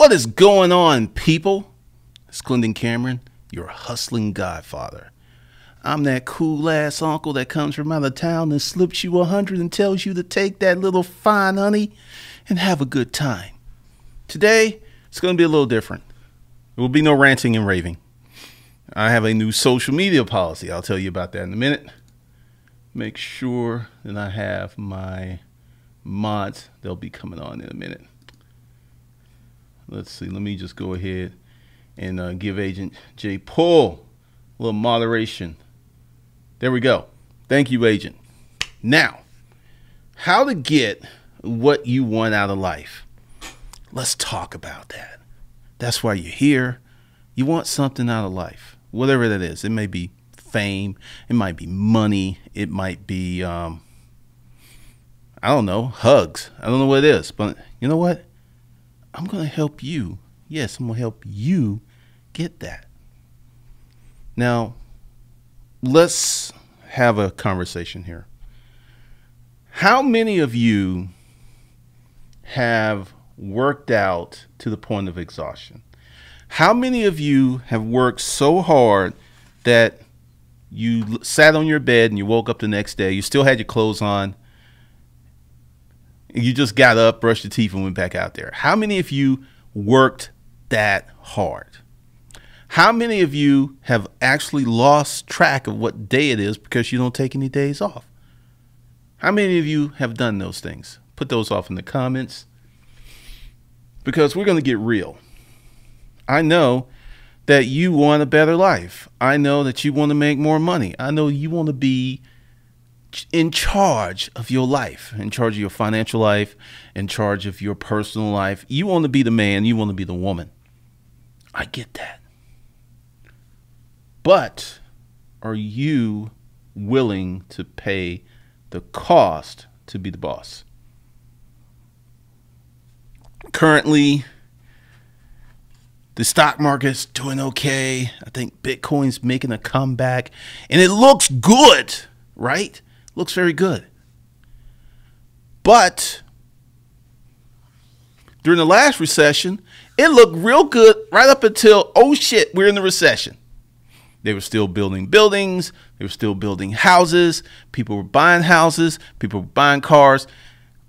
What is going on, people? It's Clinton Cameron, your hustling godfather. I'm that cool ass uncle that comes from out of town and slips you 100 and tells you to take that little fine honey and have a good time. Today, it's going to be a little different. There will be no ranting and raving. I have a new social media policy. I'll tell you about that in a minute. Make sure that I have my mods. They'll be coming on in a minute. Let's see. Let me just go ahead and give Agent J. Paul a little moderation. There we go. Thank you, Agent. Now, how to get what you want out of life. Let's talk about that. That's why you're here. You want something out of life, whatever that is. It may be fame. It might be money. It might be, I don't know, hugs. I don't know what it is. But you know what? I'm going to help you. Yes, I'm going to help you get that. Now, let's have a conversation here. How many of you have worked out to the point of exhaustion? How many of you have worked so hard that you sat on your bed and you woke up the next day, you still had your clothes on, you just got up, brushed your teeth, and went back out there? How many of you worked that hard? How many of you have actually lost track of what day it is because you don't take any days off? How many of you have done those things? Put those off in the comments, because we're going to get real. I know that you want a better life. I know that you want to make more money. I know you want to be in charge of your life, in charge of your financial life, in charge of your personal life. You want to be the man. You want to be the woman. I get that. But are you willing to pay the cost to be the boss? Currently, the stock market's doing okay. I think Bitcoin's making a comeback, and it looks good, right? Looks very good. But during the last recession, it looked real good right up until, oh shit, we're in the recession. They were still building buildings. They were still building houses. People were buying houses. People were buying cars.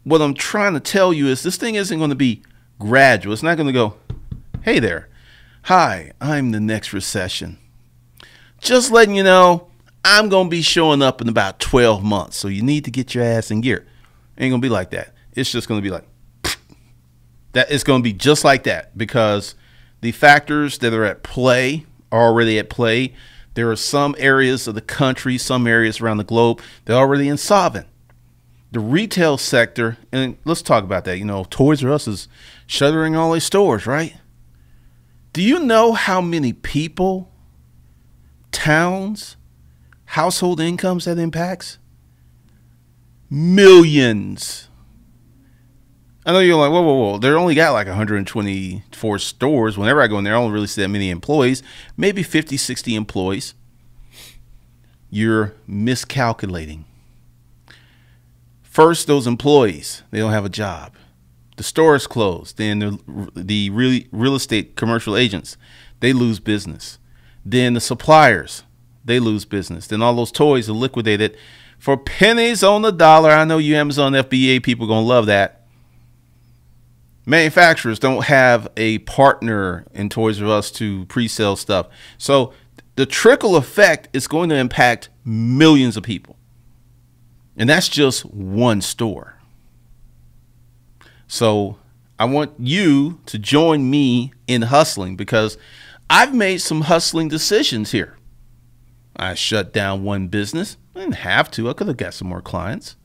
What I'm trying to tell you is this thing isn't going to be gradual. It's not going to go, hey there. Hi, I'm the next recession. Just letting you know, I'm going to be showing up in about 12 months. So you need to get your ass in gear. Ain't going to be like that. It's just going to be like that. It's going to be just like that, because the factors that are at play are already at play. There are some areas of the country, some areas around the globe, they're already insolvent. The retail sector, and let's talk about that. You know, Toys R Us is shuttering all their stores, right? Do you know how many people, towns, household incomes that impacts? Millions. I know you're like, whoa. They only got like 124 stores. Whenever I go in there, I don't really see that many employees. Maybe 50, 60 employees. You're miscalculating. First, those employees, they don't have a job. The store is closed. Then the real estate commercial agents, they lose business. Then the suppliers, they lose business. Then all those toys are liquidated for pennies on the dollar. I know you Amazon FBA people are going to love that. Manufacturers don't have a partner in Toys R Us to pre-sell stuff. So the trickle effect is going to impact millions of people. And that's just one store. So I want you to join me in hustling, because I've made some hustling decisions here. I shut down one business. I didn't have to. I could have got some more clients.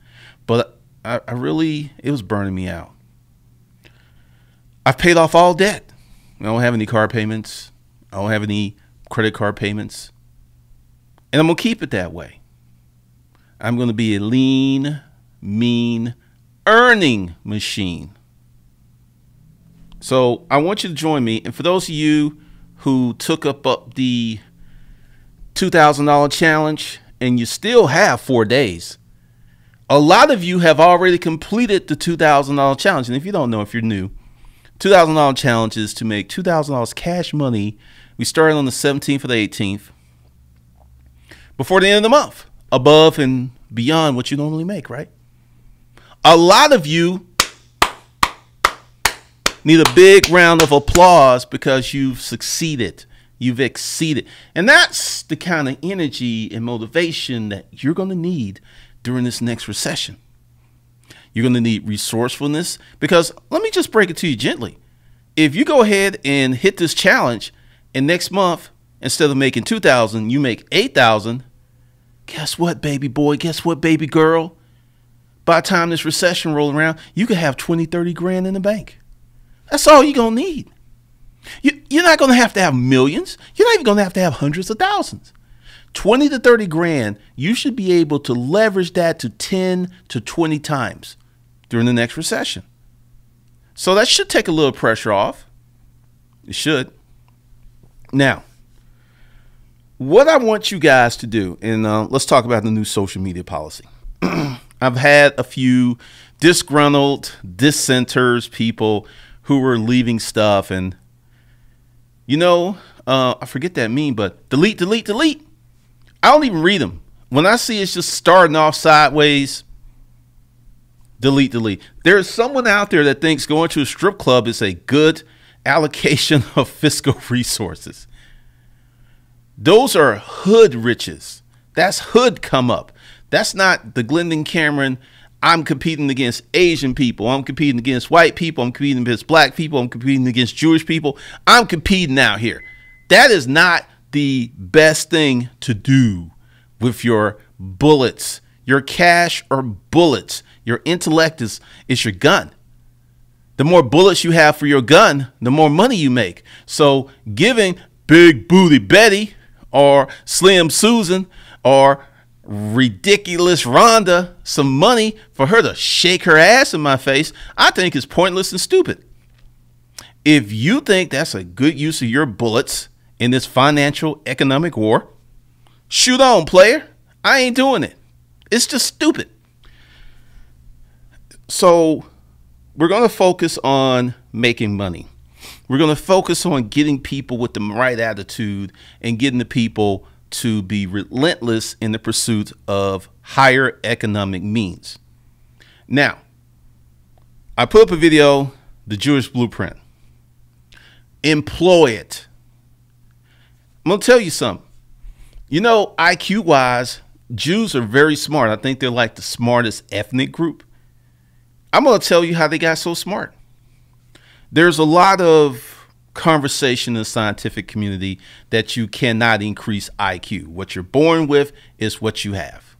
But I really, it was burning me out. I've paid off all debt. I don't have any car payments. I don't have any credit card payments. And I'm going to keep it that way. I'm going to be a lean, mean, earning machine. So I want you to join me. And for those of you who took up the $2,000 challenge and you still have 4 days, a lot of you have already completed the $2,000 challenge. And if you don't know, if you're new, $2,000 challenge is to make $2,000 cash money. We started on the 17th or the 18th before the end of the month, above and beyond what you normally make, right? A lot of you need a big round of applause because you've succeeded. You've exceeded. And that's the kind of energy and motivation that you're going to need during this next recession. You're going to need resourcefulness because let me just break it to you gently. If you go ahead and hit this challenge and next month, instead of making 2,000, you make 8,000, guess what, baby boy? Guess what, baby girl? By the time this recession rolls around, you could have 20, 30 grand in the bank. That's all you're going to need. You're not going to have millions. You're not even going to have hundreds of thousands. 20 to 30 grand, you should be able to leverage that to 10 to 20 times during the next recession. So that should take a little pressure off. It should. Now, what I want you guys to do, and let's talk about the new social media policy. I've had a few disgruntled dissenters, people who were leaving stuff, and I forget that meme, but delete, delete, delete. I don't even read them. When I see it's just starting off sideways, delete, delete. There's someone out there that thinks going to a strip club is a good allocation of fiscal resources. Those are hood riches. That's hood come up. That's not the Glendon Cameron. I'm competing against Asian people. I'm competing against white people. I'm competing against black people. I'm competing against Jewish people. I'm competing out here. That is not the best thing to do with your bullets. Your cash or bullets. Your intellect is your gun. The more bullets you have for your gun, the more money you make. So giving Big Booty Betty or Slim Susan or Ridiculous Rhonda some money for her to shake her ass in my face, I think is pointless and stupid. If you think that's a good use of your bullets in this financial economic war, shoot on, player. I ain't doing it. It's just stupid. So we're going to focus on making money. We're going to focus on getting people with the right attitude and getting the people to be relentless in the pursuit of higher economic means. Now, I put up a video, the Jewish blueprint. Employ it. I'm going to tell you something. IQ wise, Jews are very smart. I think they're like the smartest ethnic group. I'm going to tell you how they got so smart. There's a lot of conversation in the scientific community that you cannot increase IQ. What you're born with is what you have.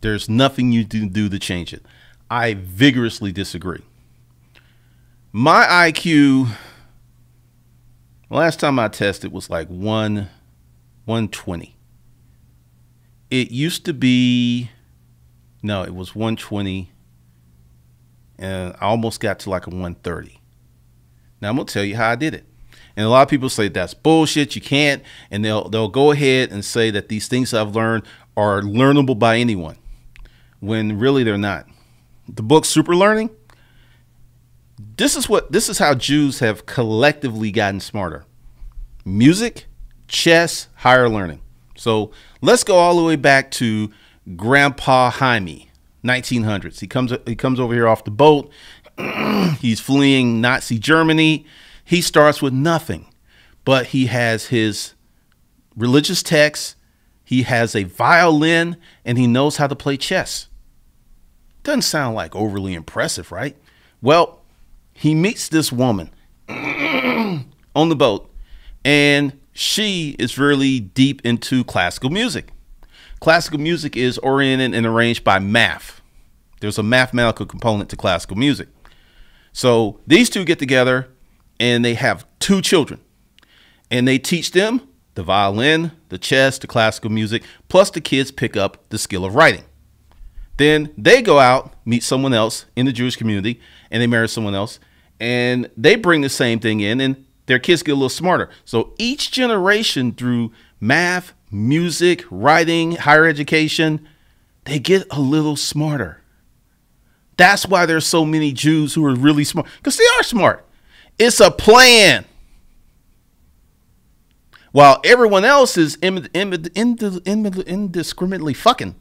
There's nothing you can do to change it. I vigorously disagree. My IQ, last time I tested, was like 120. It used to be, no, it was 120. And I almost got to like a 130. Now I'm going to tell you how I did it. And a lot of people say that's bullshit. You can't. And they'll go ahead and say that these things I've learned are learnable by anyone, when really they're not. The book Super Learning. This is how Jews have collectively gotten smarter. Music, chess, higher learning. So let's go all the way back to Grandpa Jaime, 1900s. He comes over here off the boat. He's fleeing Nazi Germany. He starts with nothing, but he has his religious texts. He has a violin and he knows how to play chess. Doesn't sound like overly impressive, right? Well, he meets this woman on the boat, and she is really deep into classical music. Classical music is oriented and arranged by math. There's a mathematical component to classical music. So these two get together and they have 2 children, and they teach them the violin, the chess, the classical music, plus the kids pick up the skill of writing. Then they go out, meet someone else in the Jewish community, and they marry someone else, and they bring the same thing in, and their kids get a little smarter. So each generation, through math, music, writing, higher education, they get a little smarter. That's why there's so many Jews who are really smart, because they are smart. It's a plan. While everyone else is indiscriminately fucking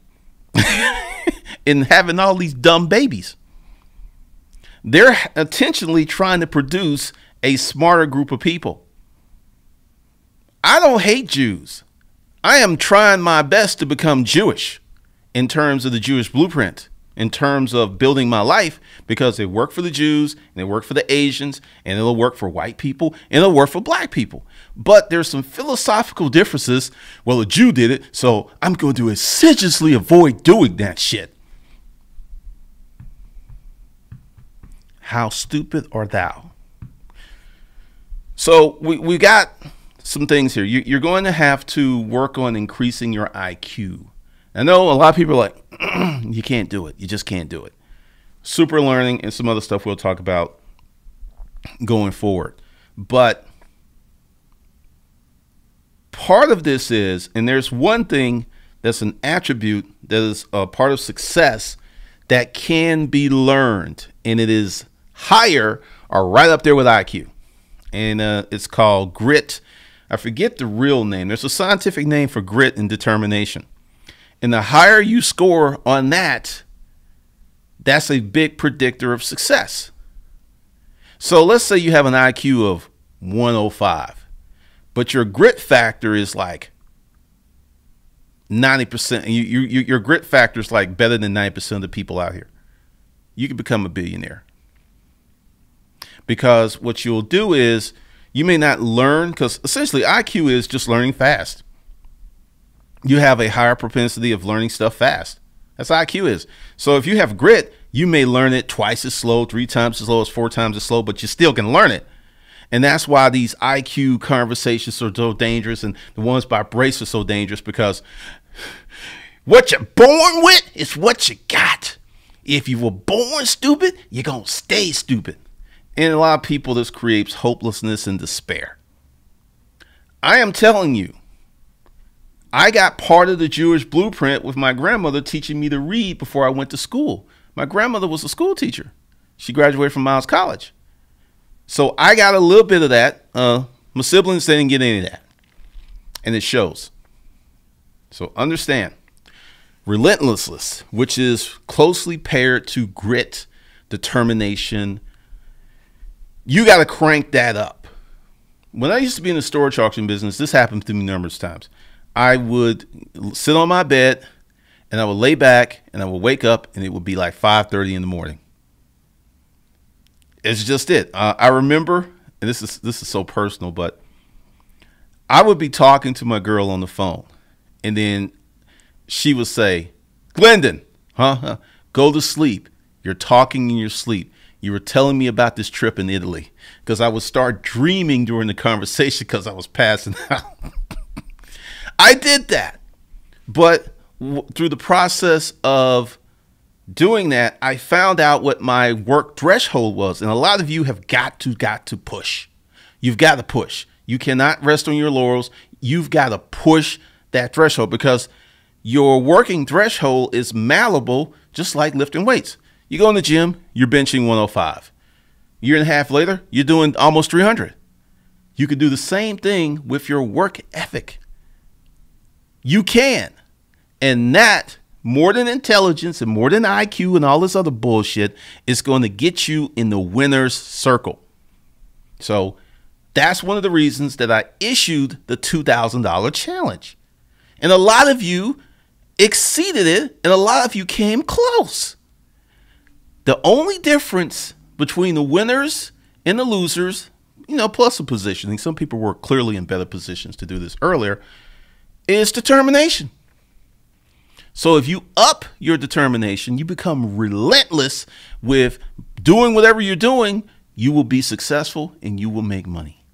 and having all these dumb babies. They're intentionally trying to produce a smarter group of people. I don't hate Jews. I am trying my best to become Jewish in terms of the Jewish blueprint, in terms of building my life, because it worked for the Jews and it worked for the Asians and it'll work for white people and it'll work for black people. But there's some philosophical differences. Well, a Jew did it, so I'm going to assiduously avoid doing that shit. How stupid art thou? So we got some things here. You're going to have to work on increasing your IQ. I know a lot of people are like, you can't do it. You just can't do it. Super learning and some other stuff we'll talk about going forward. But part of this is, and there's one thing that's an attribute that is a part of success that can be learned, and it is higher or right up there with IQ. And it's called grit. I forget the real name. There's a scientific name for grit and determination. And the higher you score on that, that's a big predictor of success. So let's say you have an IQ of 105, but your grit factor is like 90%. Your grit factor is like better than 90% of the people out here. You can become a billionaire. Because what you'll do is you may not learn, because essentially IQ is just learning fast. You have a higher propensity of learning stuff fast. That's how IQ is. So if you have grit, you may learn it twice as slow, 3 times as slow, as 4 times as slow, but you still can learn it. And that's why these IQ conversations are so dangerous, and the ones by Brace are so dangerous, because what you're born with is what you got. If you were born stupid, you're going to stay stupid. And a lot of people, this creates hopelessness and despair. I am telling you, I got part of the Jewish blueprint with my grandmother teaching me to read before I went to school. My grandmother was a school teacher. She graduated from Miles College. So I got a little bit of that. My siblings didn't get any of that. And it shows. So understand, relentlessness, which is closely paired to grit, determination, you got to crank that up. When I used to be in the storage auction business, this happened to me numerous times. I would sit on my bed and I would lay back and I would wake up and it would be like 5:30 in the morning. It's just it. I remember, and this is so personal, but I would be talking to my girl on the phone and then she would say, Glendon, go to sleep. You're talking in your sleep. You were telling me about this trip in Italy, because I would start dreaming during the conversation because I was passing out. I did that. But through the process of doing that, I found out what my work threshold was. And a lot of you have got to push. You've got to push. You cannot rest on your laurels. You've got to push that threshold, because your working threshold is malleable, just like lifting weights. You go in the gym, you're benching 105. A year and a half later, you're doing almost 300. You could do the same thing with your work ethic. You can. And that, more than intelligence and more than IQ and all this other bullshit, is going to get you in the winner's circle. So that's one of the reasons that I issued the $2,000 challenge. And a lot of you exceeded it, and a lot of you came close. The only difference between the winners and the losers, plus the positioning, some people were clearly in better positions to do this earlier, is determination. So if you up your determination, you become relentless with doing whatever you're doing, you will be successful and you will make money.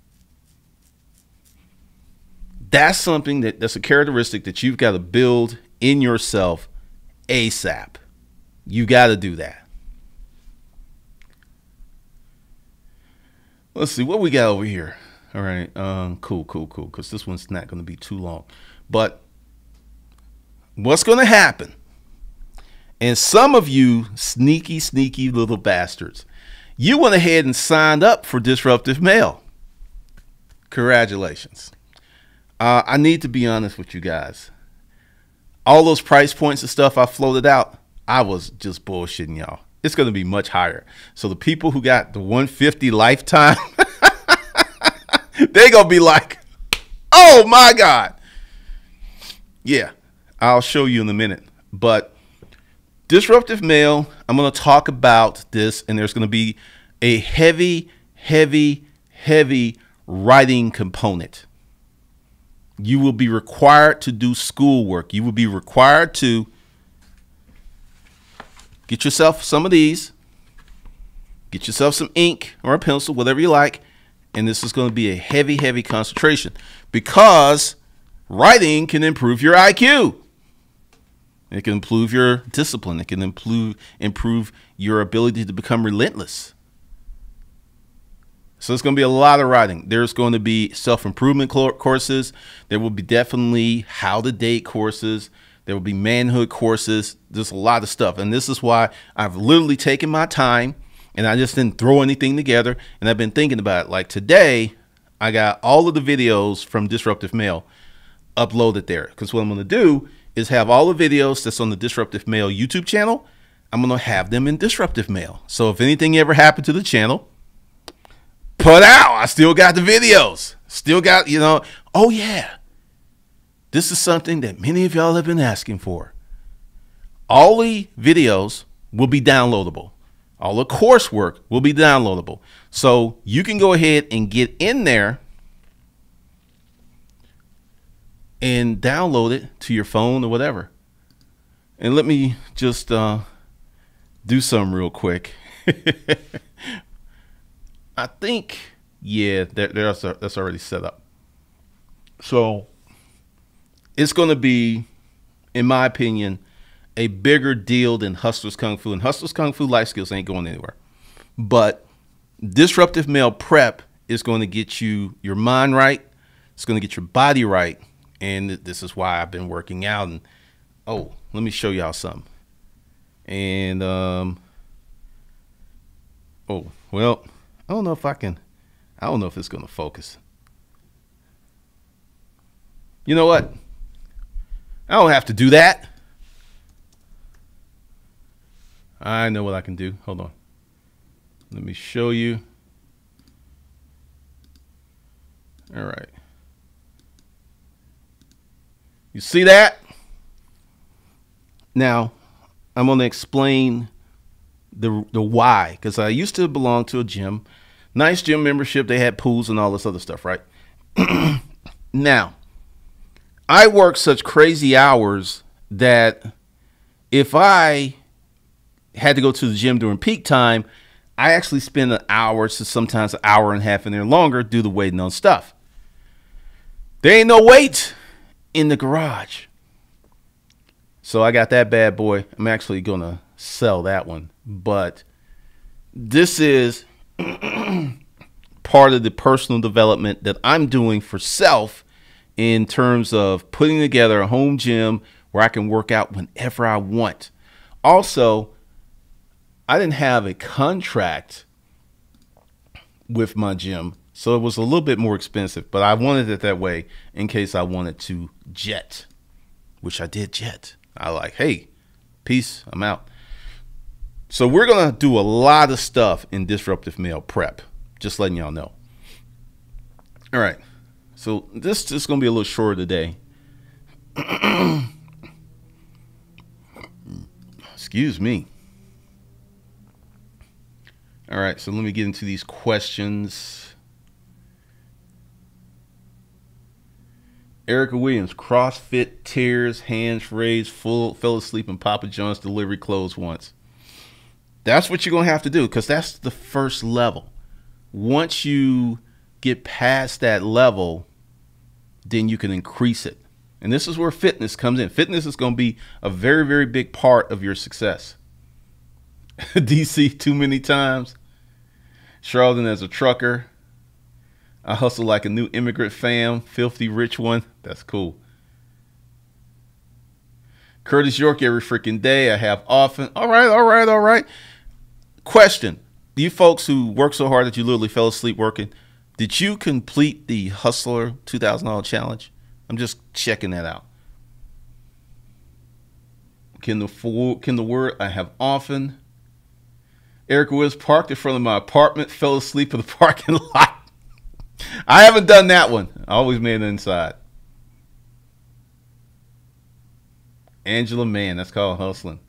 That's something that's a characteristic that you've got to build in yourself ASAP. You got to do that. Let's see what we got over here. All right. Cool. Because this one's not going to be too long. But what's going to happen? And some of you sneaky little bastards, You went ahead and signed up for Disruptive Mail. Congratulations. I need to be honest with you guys. All those price points and stuff I floated out, I was just bullshitting y'all. It's going to be much higher. So the people who got the 150 lifetime, they're going to be like, oh my God. Yeah, I'll show you in a minute. But Disruptive Mail, I'm going to talk about this, and there's going to be a heavy writing component. You will be required to do schoolwork. You will be required to get yourself some of these, get yourself some ink or a pencil, whatever you like, and this is going to be a heavy concentration, because writing can improve your IQ. It can improve your discipline. It can improve your ability to become relentless. So it's going to be a lot of writing. There's going to be self-improvement courses. There will be definitely how to date courses. There will be manhood courses. There's a lot of stuff. And this is why I've literally taken my time, and I just didn't throw anything together. And I've been thinking about it. Like today, I got all of the videos from Disruptive Mail uploaded there. Because what I'm going to do is have all the videos that's on the Disruptive Mail YouTube channel. I'm going to have them in Disruptive Mail. So if anything ever happened to the channel, put out, I still got the videos. Still got, you know, oh yeah. This is something that many of y'all have been asking for. All the videos will be downloadable. All the coursework will be downloadable. So you can go ahead and get in there and download it to your phone or whatever. And let me just do something real quick. I think, yeah, that's already set up. So it's going to be, in my opinion, a bigger deal than Hustlers Kung Fu. And Hustlers Kung Fu life skills ain't going anywhere. But Disruptive Mail Prep is going to get you your mind right. It's going to get your body right. And this is why I've been working out. And oh, let me show y'all something. And oh, well, I don't know if I can. I don't know if it's going to focus. You know what? I don't have to do that. I know what I can do. Hold on. Let me show you. All right. You see that? Now, I'm going to explain the why, because I used to belong to a gym. Nice gym membership. They had pools and all this other stuff, right? Now, I work such crazy hours that if I had to go to the gym during peak time, I actually spend an hour to sometimes an hour and a half in there longer due to waiting on stuff. There ain't no weight in the garage. So I got that bad boy. I'm actually going to sell that one. But this is part of the personal development that I'm doing for self in terms of putting together a home gym where I can work out whenever I want. Also, I didn't have a contract with my gym, so it was a little bit more expensive, but I wanted it that way in case I wanted to jet, which I did jet. I like, hey, peace, I'm out. So we're going to do a lot of stuff in Disruptive Mail Prep, just letting y'all know. All right, so this is going to be a little shorter today. Excuse me. All right, so let me get into these questions. Erica Williams, CrossFit tears, hands raised, fell asleep in Papa John's delivery closed once. That's what you're going to have to do, because that's the first level. Once you get past that level, then you can increase it. And this is where fitness comes in. Fitness is going to be a very, very big part of your success. DC too many times. Charlton as a trucker. I hustle like a new immigrant fam. Filthy rich one. That's cool. Curtis York every freaking day. I have often. All right. Question. You folks who work so hard that you literally fell asleep working, did you complete the Hustler $2,000 challenge? I'm just checking that out. Can the word I have often. Eric was parked in front of my apartment, fell asleep in the parking lot. I haven't done that one. I always made it inside. Angela Mann, that's called hustling.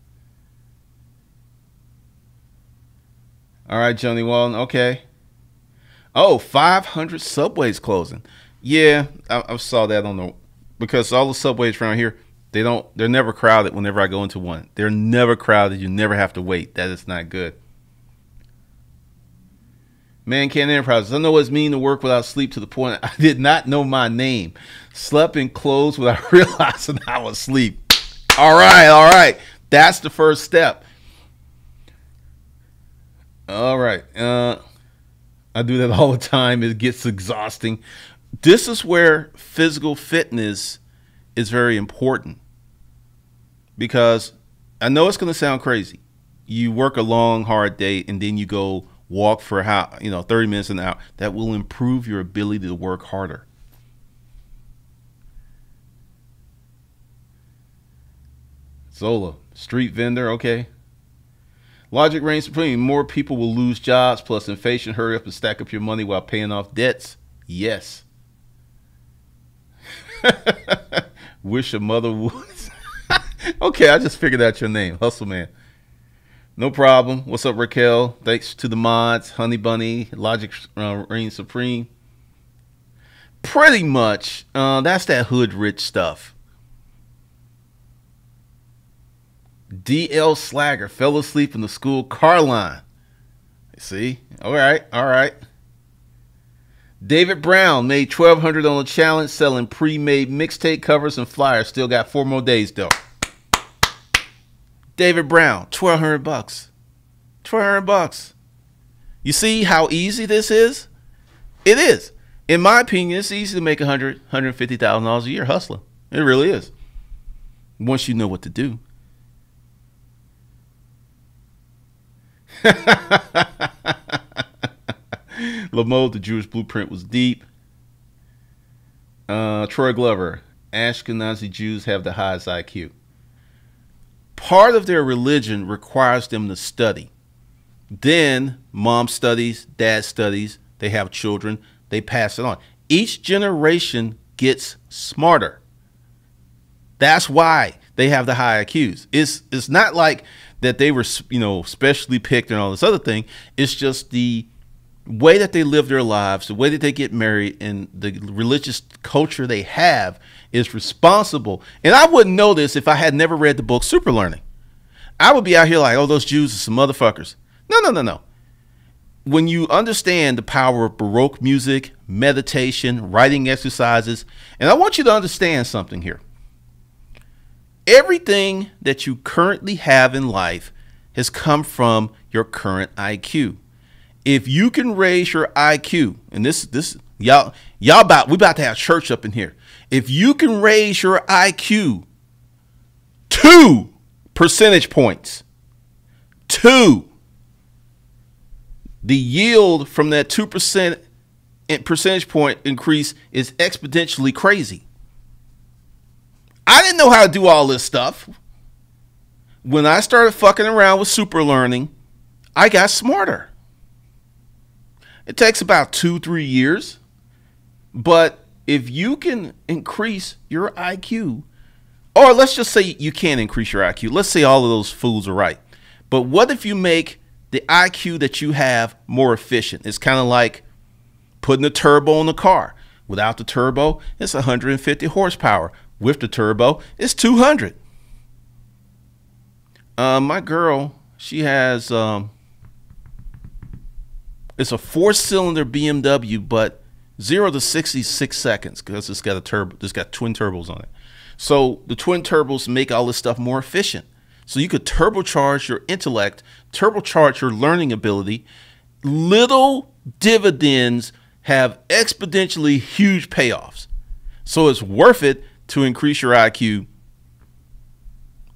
All right, Johnny Walden, okay. Oh, 500 subways closing. Yeah, I saw that on the, because all the subways around here, they're never crowded whenever I go into one. They're never crowded. You never have to wait. That is not good. Man Can Enterprises. I know what it's mean to work without sleep to the point I did not know my name. Slept in clothes without realizing I was asleep. All right. That's the first step. All right. I do that all the time. It gets exhausting. This is where physical fitness is very important, because I know it's going to sound crazy. You work a long, hard day and then you go walk for 30 minutes an hour. That will improve your ability to work harder. Zola, street vendor, okay. Logic reigns supreme. More people will lose jobs, plus inflation. Hurry up and stack up your money while paying off debts. Yes. Wish a mother would. Okay, I just figured out your name. Hustle Man. No problem. What's up, Raquel? Thanks to the mods. Honey Bunny. Logic reigns supreme. Pretty much. That's that hood rich stuff. DL Slagger fell asleep in the school car line. See? All right. David Brown made $1,200 on a challenge selling pre-made mixtape covers and flyers. Still got 4 more days though. David Brown, $1,200. $1,200. You see how easy this is? It is. In my opinion, it's easy to make $150,000 a year hustling. It really is. Once you know what to do. Lamode, the Jewish blueprint was deep. Troy Glover, Ashkenazi Jews have the highest IQ. Part of their religion requires them to study. Then mom studies, dad studies, they have children, they pass it on. Each generation gets smarter. That's why they have the high IQs. It's not like that they were, specially picked and all this other thing. It's just the way that they live their lives, the way that they get married, and the religious culture they have is responsible. And I wouldn't know this if I had never read the book Super Learning. I would be out here like, oh, those Jews are some motherfuckers. No. When you understand the power of Baroque music, meditation, writing exercises, and I want you to understand something here. Everything that you currently have in life has come from your current IQ. If you can raise your IQ, and we about to have church up in here. If you can raise your IQ 2 percentage points, 2, the yield from that 2% percentage point increase is exponentially crazy. I didn't know how to do all this stuff. When I started fucking around with super learning, I got smarter. It takes about 2-3 years. But if you can increase your IQ, or let's just say you can't increase your IQ. Let's say all of those fools are right. But what if you make the IQ that you have more efficient? It's kind of like putting a turbo on the car. Without the turbo, it's 150 horsepower. With the turbo, it's 200. My girl, she has it's a 4-cylinder BMW, but 0 to 60 6 seconds because it's got a turbo. It's got twin turbos on it. So the twin turbos make all this stuff more efficient. So you could turbocharge your intellect, turbocharge your learning ability. Little dividends have exponentially huge payoffs. So it's worth it to increase your IQ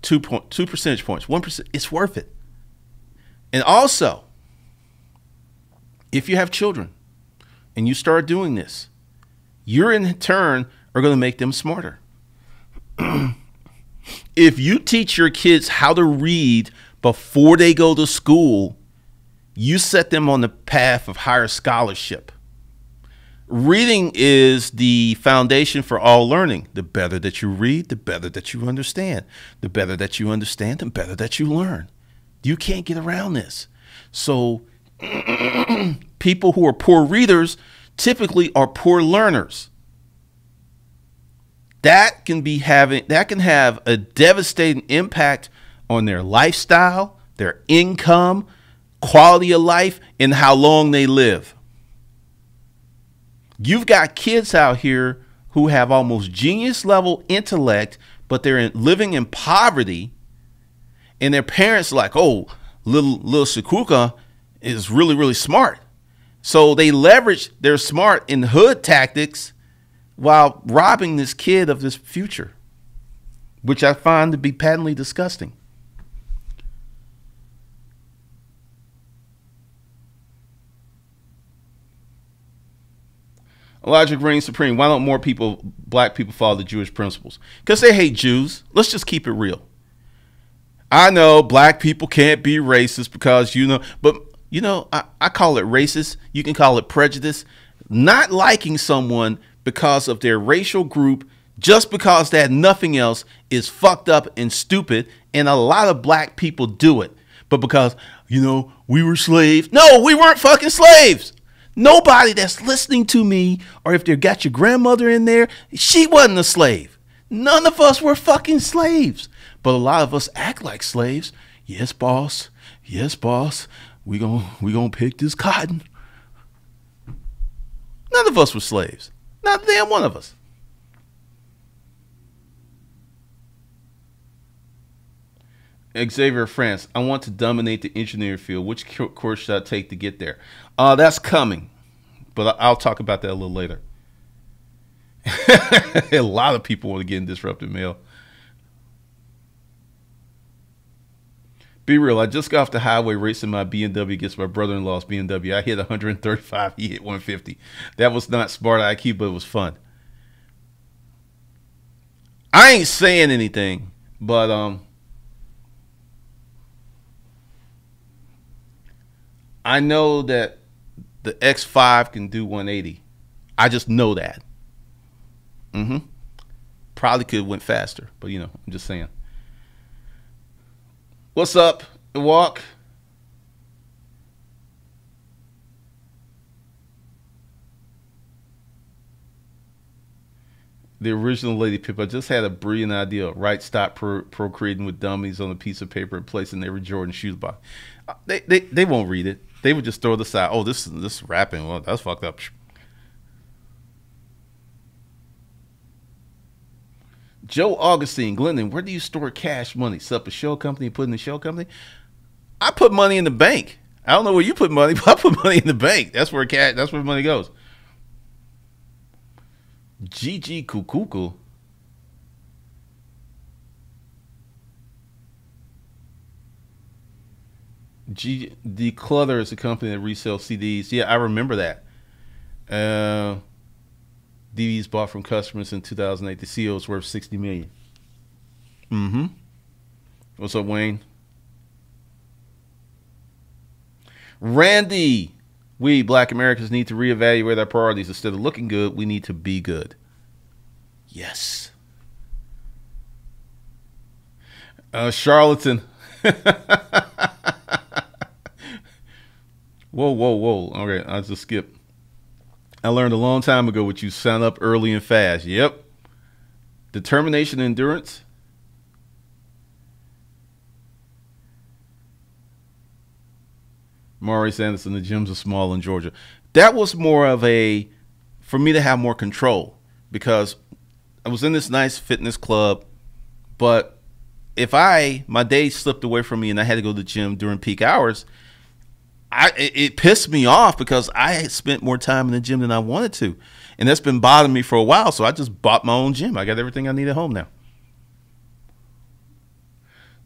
2 percentage points, 1%. It's worth it. And also, If you have children and you start doing this, you in turn are going to make them smarter. If you teach your kids how to read before they go to school, you set them on the path of higher scholarship. Reading is the foundation for all learning. The better that you read, the better that you understand. The better that you understand, the better that you learn. You can't get around this. So people who are poor readers typically are poor learners. That can have a devastating impact on their lifestyle, their income, quality of life, and how long they live. You've got kids out here who have almost genius level intellect, but they're living in poverty, and their parents are like, oh, little Sakuka is really, really smart. So they leverage their smart in hood tactics while robbing this kid of this future, which I find to be patently disgusting. Logic reigns supreme. Why don't more black people follow the Jewish principles? Because they hate Jews. Let's just keep it real. I know black people can't be racist because, but I call it racist. You can call it prejudice. Not liking someone because of their racial group, just because they had nothing else, is fucked up and stupid. And a lot of black people do it. But because, we were slaves. No, we weren't fucking slaves. Nobody that's listening to me, or if they got your grandmother in there, she wasn't a slave. None of us were fucking slaves. But a lot of us act like slaves. Yes, boss. Yes, boss. We gonna pick this cotton. None of us were slaves. Not a damn one of us. Xavier France, I want to dominate the engineering field. Which course should I take to get there? That's coming, but I'll talk about that a little later. A lot of people want to get in disruptive mail. Be real. I just got off the highway racing my BMW against my brother-in-law's BMW. I hit 135. He hit 150. That was not smart IQ, but it was fun. I ain't saying anything, but I know that the X5 can do 180. I just know that. Probably could have went faster, but I'm just saying. What's up, Walk? The original Lady Pip. I just had a brilliant idea. Right, stop procreating with dummies on a piece of paper and placing every Jordan shoes box. They won't read it. They would just throw this out. Oh, this rapping. Well, that's fucked up. Joe Augustine, Glendon, where do you store cash money? Set up a shell company and put in the shell company? I put money in the bank. I don't know where you put money, but I put money in the bank. That's where money goes. GG Kukuku. Declutter is a company that resells CDs. Yeah, I remember that. DVDs bought from customers in 2008. The CEO is worth $60 million. What's up, Wayne? Randy, we black Americans need to reevaluate our priorities. Instead of looking good, we need to be good. Yes. Charlatan. Whoa. Okay, I'll just skip. I learned a long time ago what you sign up early and fast. Yep. Determination and endurance. Maurice Anderson, the gyms are small in Georgia. That was more of for me to have more control, because I was in this nice fitness club, but if my day slipped away from me and I had to go to the gym during peak hours, it pissed me off because I had spent more time in the gym than I wanted to. And that's been bothering me for a while, so I just bought my own gym. I got everything I need at home now.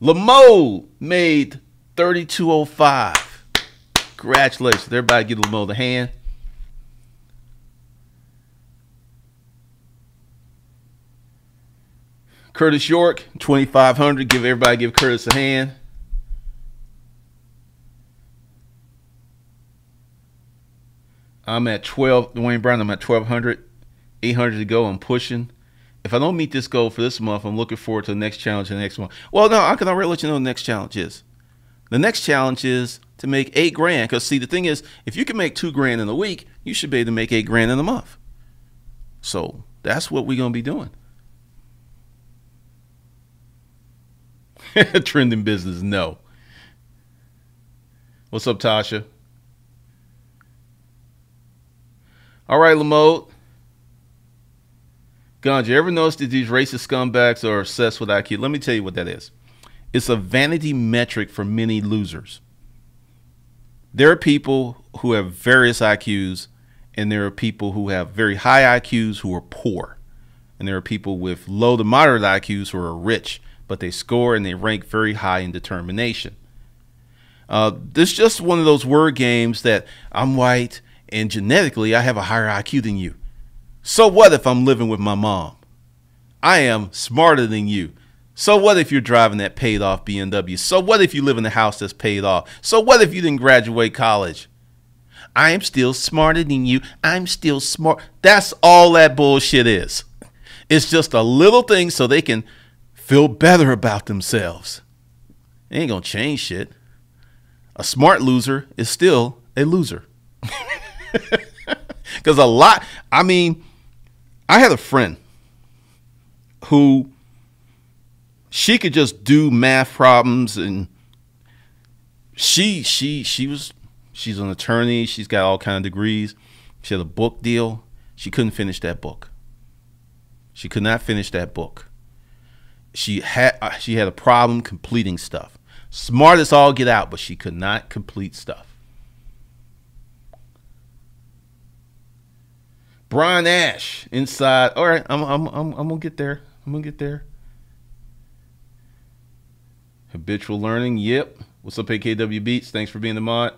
Lamo made 3205. Congratulations. Everybody give Lamo the hand. Curtis York, 2,500. Give Curtis a hand. I'm at 12. Dwayne Brown, I'm at 1,200. 800 to go. I'm pushing. If I don't meet this goal for this month, I'm looking forward to the next challenge the next month. Well, no, I can already let you know what the next challenge is. The next challenge is to make $8,000. Because see, the thing is, if you can make $2,000 in a week, you should be able to make $8,000 in a month. So that's what we're gonna be doing. Trending business, no. What's up, Tasha? All right, Lamote. Guns, you ever notice that these racist scumbags are obsessed with IQ? Let me tell you what that is. It's a vanity metric for many losers. There are people who have various IQs, and there are people who have very high IQs who are poor. And there are people with low to moderate IQs who are rich, but they score and they rank very high in determination. This is just one of those word games that I'm white and genetically I have a higher IQ than you. So what if I'm living with my mom? I am smarter than you. So what if you're driving that paid off BMW? So what if you live in a house that's paid off? So what if you didn't graduate college? I am still smarter than you. I'm still smart. That's all that bullshit is. It's just a little thing so they can feel better about themselves. It ain't gonna change shit. A smart loser is still a loser. Because I had a friend who she could just do math problems, and she's an attorney. She's got all kinds of degrees. She had a book deal. She couldn't finish that book. She could not finish that book. She had a problem completing stuff. Smart as all get out, but she could not complete stuff. Brian Ash inside. All right, I'm gonna get there. I'm gonna get there. Habitual learning. Yep. What's up, AKW Beats? Thanks for being the mod.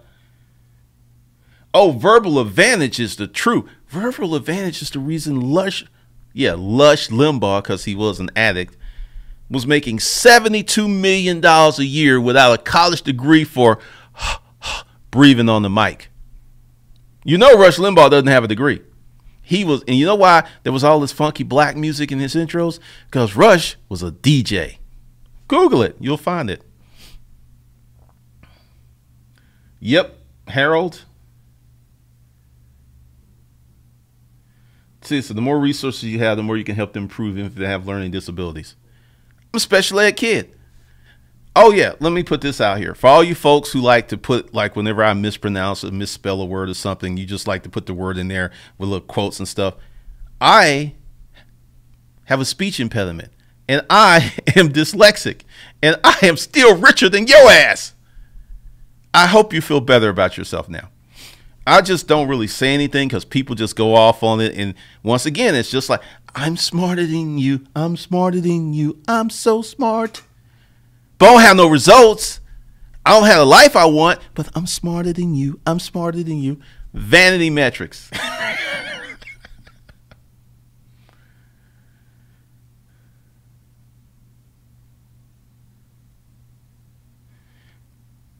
Oh, verbal advantage is the truth. Verbal advantage is the reason Lush Limbaugh, because he was an addict, was making $72 million a year without a college degree for breathing on the mic. You know Rush Limbaugh doesn't have a degree. He was, and you know why there was all this funky black music in his intros? Because Rush was a DJ. Google it. You'll find it. Yep. Harold. See, so the more resources you have, the more you can help them improve if they have learning disabilities. I'm a special ed kid. Oh, yeah. Let me put this out here. For all you folks who like to put, like whenever I mispronounce or misspell a word or something, you just like to put the word in there with little quotes and stuff. I have a speech impediment, and I am dyslexic, and I am still richer than your ass. I hope you feel better about yourself now. I just don't really say anything because people just go off on it. And once again, it's just like, I'm smarter than you. I'm smarter than you. I'm so smart. But I don't have no results. I don't have the life I want, but I'm smarter than you. I'm smarter than you. Vanity metrics.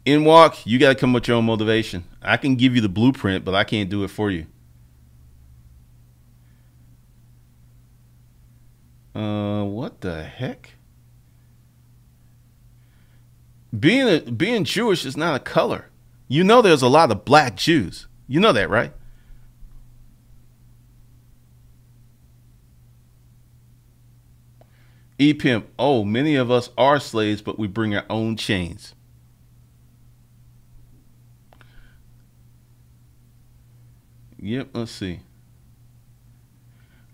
In walk, you got to come with your own motivation. I can give you the blueprint, but I can't do it for you. What the heck? Being Jewish is not a color. You know there's a lot of black Jews. You know that, right? E-Pimp. Oh, many of us are slaves, but we bring our own chains. Yep, let's see.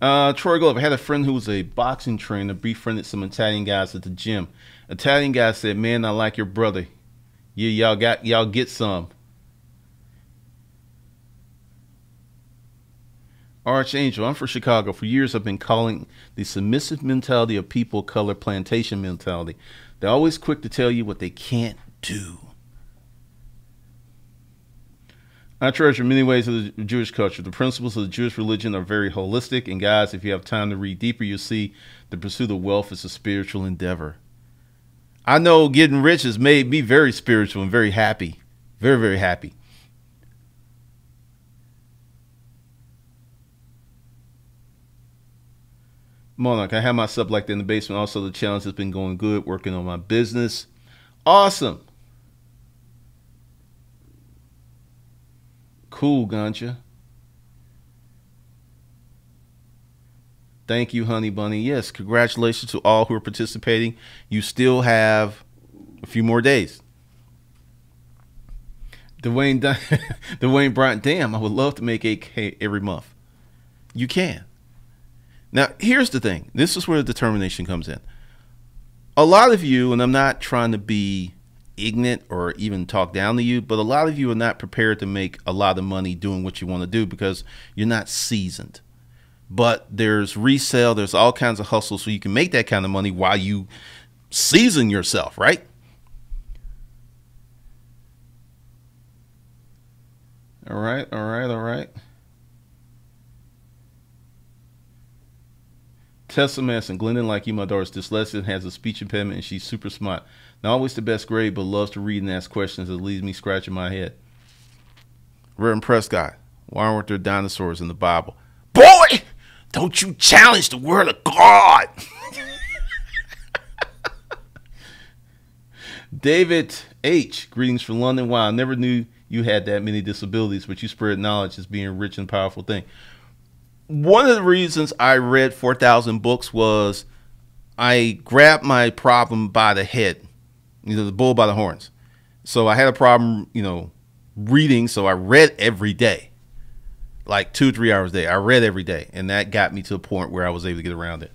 Troy Glover. I had a friend who was a boxing trainer, befriended some Italian guys at the gym. Italian guy said, "Man, I like your brother. Yeah, y'all get some." Archangel. I'm from Chicago. For years, I've been calling the submissive mentality of people of color plantation mentality. They're always quick to tell you what they can't do. I treasure many ways of the Jewish culture. The principles of the Jewish religion are very holistic. And guys, if you have time to read deeper, you'll see the pursuit of wealth is a spiritual endeavor. I know getting rich has made me very spiritual and very happy. Very, very happy. Monarch, I have my stuff like that in the basement. Also, the challenge has been going good, working on my business. Awesome. Cool, Ganja. Thank you, Honey Bunny. Yes, congratulations to all who are participating. You still have a few more days. Dwayne Bryant, damn, I would love to make 8K every month. You can. Now, here's the thing. This is where the determination comes in. A lot of you, and I'm not trying to be ignorant or even talk down to you, but a lot of you are not prepared to make a lot of money doing what you want to do because you're not seasoned. But there's resale, there's all kinds of hustles so you can make that kind of money while you season yourself, right? All right, all right, all right. Tessa Manson, Glendon, like you, my daughter's dyslexic and has a speech impediment, and she's super smart. Not always the best grade, but loves to read and ask questions that leaves me scratching my head. Reverend Prescott, why aren't there dinosaurs in the Bible? Boy, don't you challenge the word of God. David H., greetings from London. Wow, I never knew you had that many disabilities, but you spread knowledge as being a rich and powerful thing. One of the reasons I read 4,000 books was I grabbed my problem by the head, the bull by the horns. So I had a problem, reading. So I read every day, like 2 or 3 hours a day. I read every day. And that got me to a point where I was able to get around it.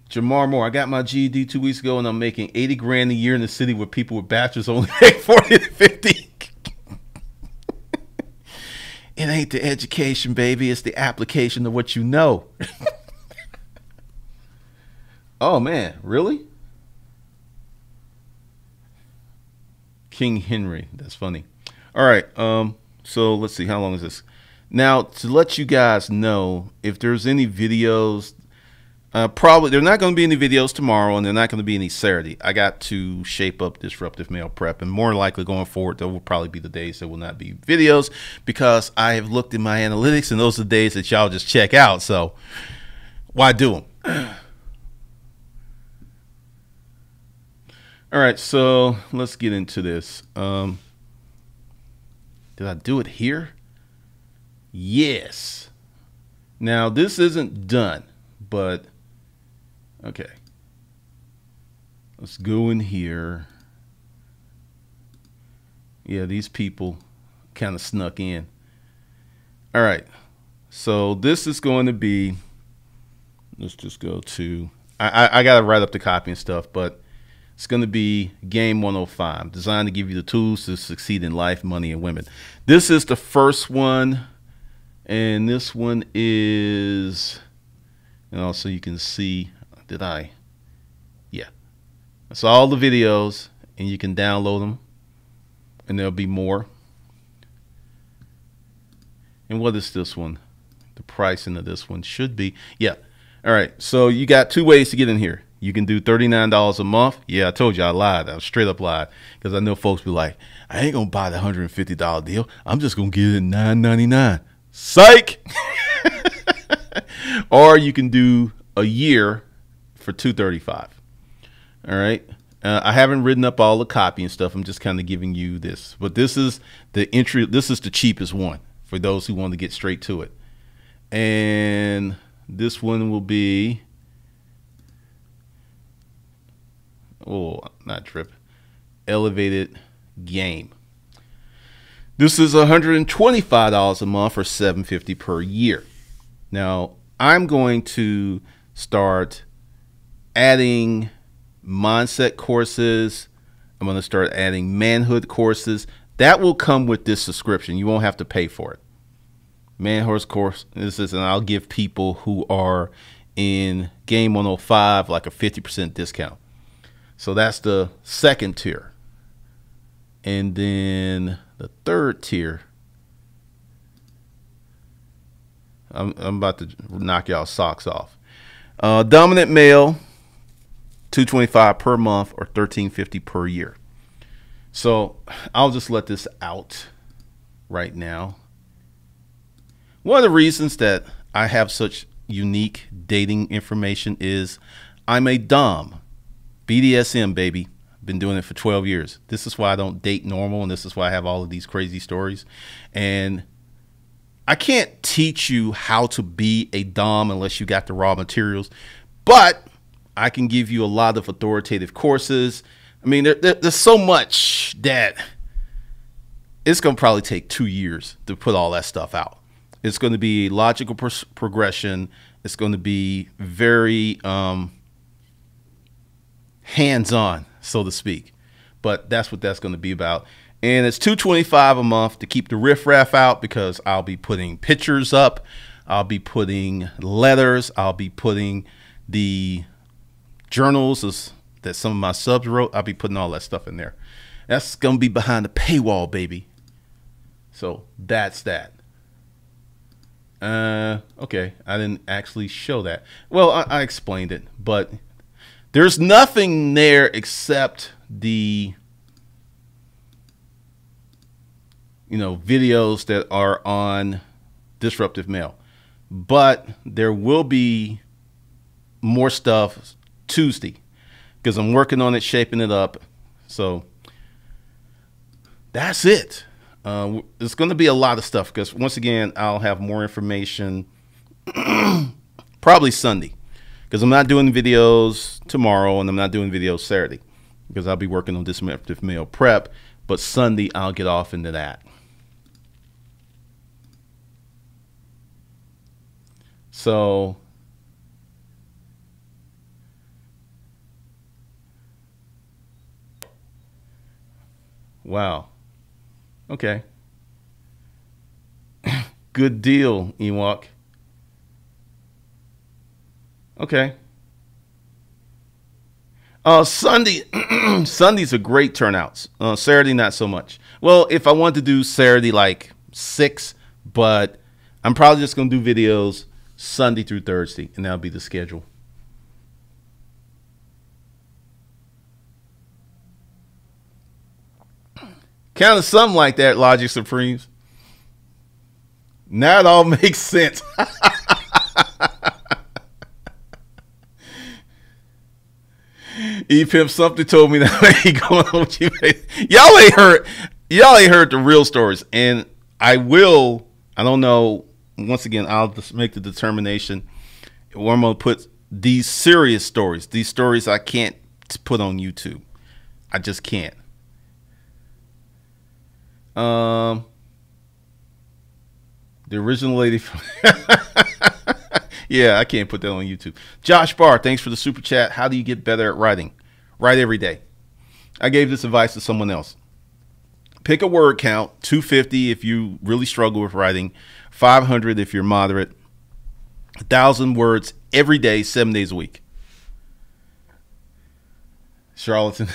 Jamar Moore, I got my GED 2 weeks ago and I'm making 80 grand a year in the city where people with bachelors only make 40 to 50. It ain't the education, baby. It's the application of what you know. Oh, man. Really? King Henry. That's funny. All right. So let's see. How long is this? Now, to let you guys know, if there's any videos, probably there are not going to be any videos tomorrow, and there are not going to be any Saturday. I got to shape up Disruptive Male Prep, and more likely going forward, there will probably be the days there will not be videos because I have looked in my analytics, and those are the days that y'all just check out. So why do them? All right, so let's get into this. Did I do it here? Yes. Now, this isn't done, but okay. Let's go in here. Yeah, these people kind of snuck in. All right. So this is going to be, let's just go to, I got to write up the copy and stuff, but it's going to be Game 105, designed to give you the tools to succeed in life, money, and women. This is the first one, and this one is, and also you can see, yeah. That's all the videos, and you can download them, and there'll be more. And what is this one? The pricing of this one should be, yeah. All right, so you got 2 ways to get in here. You can do $39 a month. Yeah, I told you I lied. I straight up lied because I know folks be like, I ain't going to buy the $150 deal. I'm just going to get it at $9.99. Psych! Or you can do a year for $235. All right. I haven't written up all the copy and stuff. I'm just kind of giving you this. But this is the entry. This is the cheapest one for those who want to get straight to it. And this one will be, oh, not drip, elevated game. This is $125 a month or $750 per year. Now, I'm going to start adding mindset courses. I'm going to start adding manhood courses. That will come with this subscription. You won't have to pay for it. Manhood course, this is, and I'll give people who are in Game 105 like a 50% discount. So that's the second tier. And then the third tier, I'm about to knock y'all socks off. Dominant male, $225 per month or $13.50 per year. So I'll just let this out right now. One of the reasons that I have such unique dating information is I'm a dom. BDSM, baby. Been doing it for 12 years. This is why I don't date normal, and this is why I have all of these crazy stories. And I can't teach you how to be a dom unless you got the raw materials, but I can give you a lot of authoritative courses. I mean, there's so much that it's going to probably take 2 years to put all that stuff out. It's going to be logical progression. It's going to be very hands-on, so to speak. But that's what that's going to be about. And it's $225 a month to keep the riffraff out, because I'll be putting pictures up. I'll be putting letters. I'll be putting the journals that some of my subs wrote. I'll be putting all that stuff in there. That's going to be behind the paywall, baby. So that's that. Okay, I didn't actually show that. Well, I explained it, but there's nothing there except the, videos that are on Disruptive Male. But there will be more stuff Tuesday, because I'm working on it, shaping it up. So that's it. It's going to be a lot of stuff, because once again, I'll have more information probably Sunday, because I'm not doing videos tomorrow and I'm not doing videos Saturday, because I'll be working on Disruptive Male prep. But Sunday, I'll get off into that. So wow. Okay. Good deal, Ewok. Okay. Sunday, Sundays are great turnouts. Saturday, not so much. Well, if I want to do Saturday like 6, but I'm probably just going to do videos Sunday through Thursday, and that'll be the schedule. Kind of something like that, Logic Supremes. Now it all makes sense. E-Pimp something told me that ain't going on with you. Y'all ain't heard the real stories. And I don't know, once again, I'll just make the determination where I'm going to put these serious stories. These stories I can't put on YouTube. I just can't. The original lady from yeah, I can't put that on YouTube. Josh Barr, thanks for the super chat. How do you get better at writing? Write every day. I gave this advice to someone else. Pick a word count, 250 if you really struggle with writing, 500 if you're moderate, 1,000 words every day, 7 days a week. Charlatan.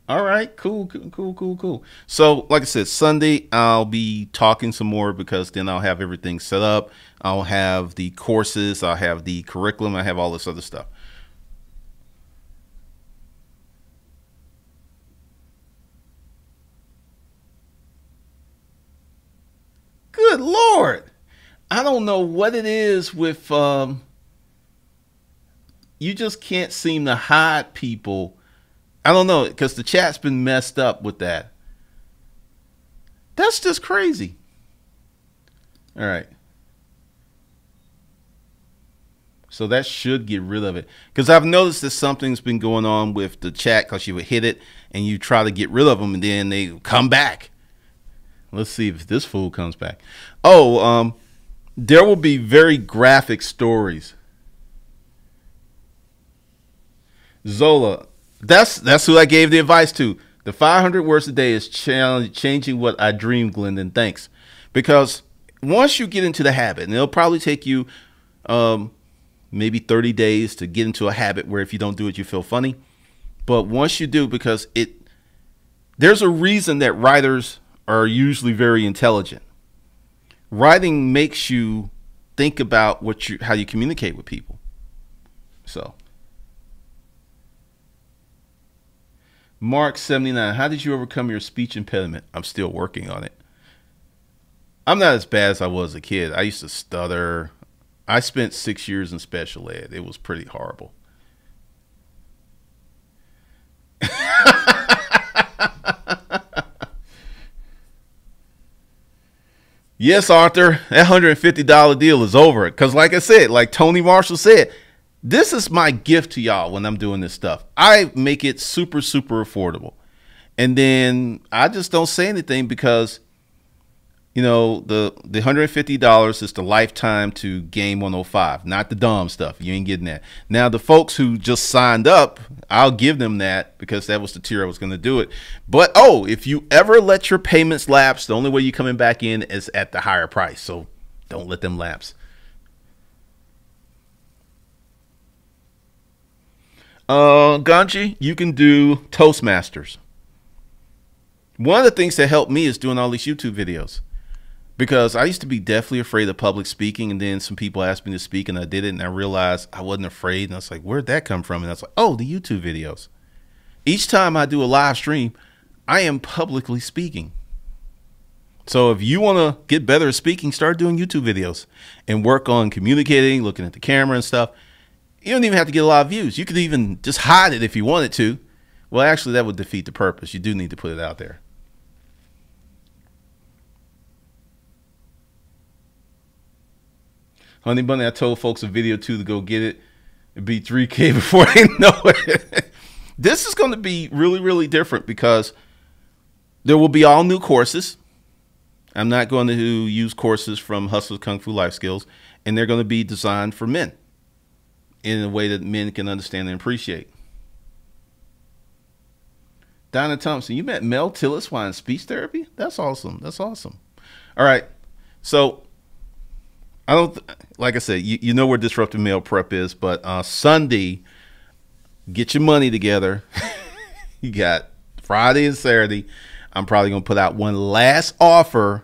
All right, cool. So, like I said, Sunday, I'll be talking some more, because then I'll have everything set up. I'll have the courses. I'll have the curriculum. I have all this other stuff. Good Lord. I don't know what it is with, you just can't seem to hide people. I don't know, because the chat's been messed up with that. That's just crazy. All right. So that should get rid of it. Because I've noticed that something's been going on with the chat, because you would hit it and you try to get rid of them and then they come back. Let's see if this fool comes back. Oh, there will be very graphic stories. Zola. That's who I gave the advice to. The 500 words a day is changing what I dream, Glendon. Thanks. Because once you get into the habit, and it'll probably take you maybe 30 days to get into a habit where if you don't do it, you feel funny. But once you do, because there's a reason that writers are usually very intelligent. Writing makes you think about how you communicate with people. So, Mark 79, how did you overcome your speech impediment? I'm still working on it. I'm not as bad as I was as a kid. I used to stutter. I spent 6 years in special ed. It was pretty horrible. Yes, Arthur, that $150 deal is over. Because like I said, like Tony Marshall said, this is my gift to y'all when I'm doing this stuff. I make it super, super affordable. And then I just don't say anything because, you know, the $150 is the lifetime to Game 105, not the dumb stuff. You ain't getting that. Now, the folks who just signed up, I'll give them that because that was the tier I was going to do it. But, oh, if you ever let your payments lapse, the only way you're coming back in is at the higher price. So don't let them lapse. Ganji, you can do Toastmasters. One of the things that helped me is doing all these YouTube videos. Because I used to be deathly afraid of public speaking, and then some people asked me to speak, and I did it, and I realized I wasn't afraid, and I was like, where'd that come from? And I was like, oh, the YouTube videos. Each time I do a live stream, I am publicly speaking. So if you want to get better at speaking, start doing YouTube videos and work on communicating, looking at the camera and stuff. You don't even have to get a lot of views. You could even just hide it if you wanted to. Well, actually, that would defeat the purpose. You do need to put it out there. Honey Bunny, I told folks a video too to go get it. It'd be 3K before they know it. This is going to be really, really different because there will be all new courses. I'm not going to use courses from Hustlers Kung Fu Life Skills, and they're going to be designed for men in a way that men can understand and appreciate. Donna Thompson, you met Mel Tillis while in speech therapy? That's awesome. That's awesome. All right. So, I don't, like I said, you know where Disruptive Mail Prep is, but Sunday, get your money together. You got Friday and Saturday. I'm probably going to put out one last offer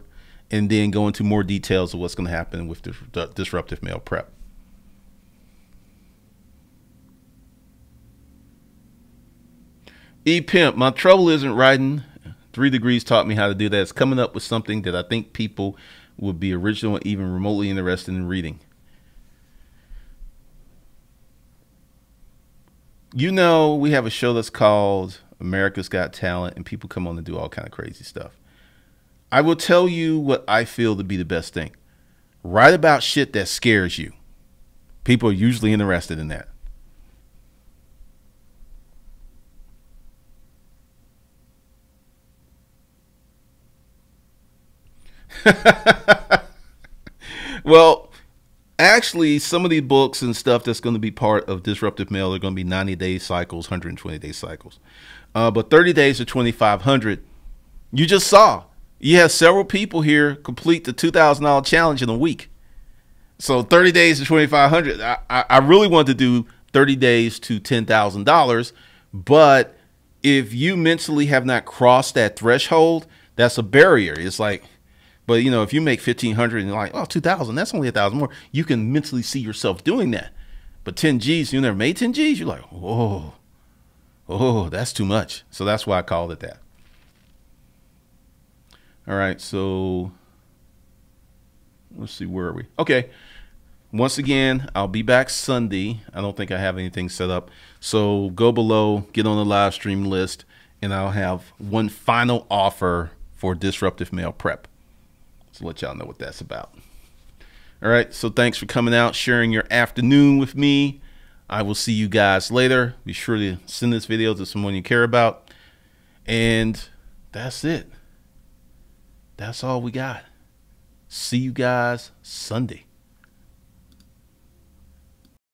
and then go into more details of what's going to happen with the Disruptive Mail Prep. E-Pimp, my trouble isn't writing. 3 Degrees taught me how to do that. It's coming up with something that I think people would be original and even remotely interested in reading. You know, we have a show that's called America's Got Talent, and people come on and do all kind of crazy stuff. I will tell you what I feel to be the best thing. Write about shit that scares you. People are usually interested in that. Well, actually, some of these books and stuff that's going to be part of Disruptive Mail are going to be 90-day cycles, 120-day cycles. But 30 days to 2,500, you just saw. You have several people here complete the $2,000 challenge in a week. So 30 days to 2,500. I really want to do 30 days to $10,000. But if you mentally have not crossed that threshold, that's a barrier. It's like, but you know, if you make 1,500 and you're like, oh, 2,000, that's only 1,000 more. You can mentally see yourself doing that. But 10 G's, you never made 10 G's. You're like, oh, that's too much. So that's why I called it that. All right. So let's see, where are we? Okay. Once again, I'll be back Sunday. I don't think I have anything set up. So go below, get on the live stream list, and I'll have one final offer for Disruptive Mail Prep. So let y'all know what that's about. All right. So thanks for coming out, sharing your afternoon with me. I will see you guys later. Be sure to send this video to someone you care about. And that's it. That's all we got. See you guys Sunday.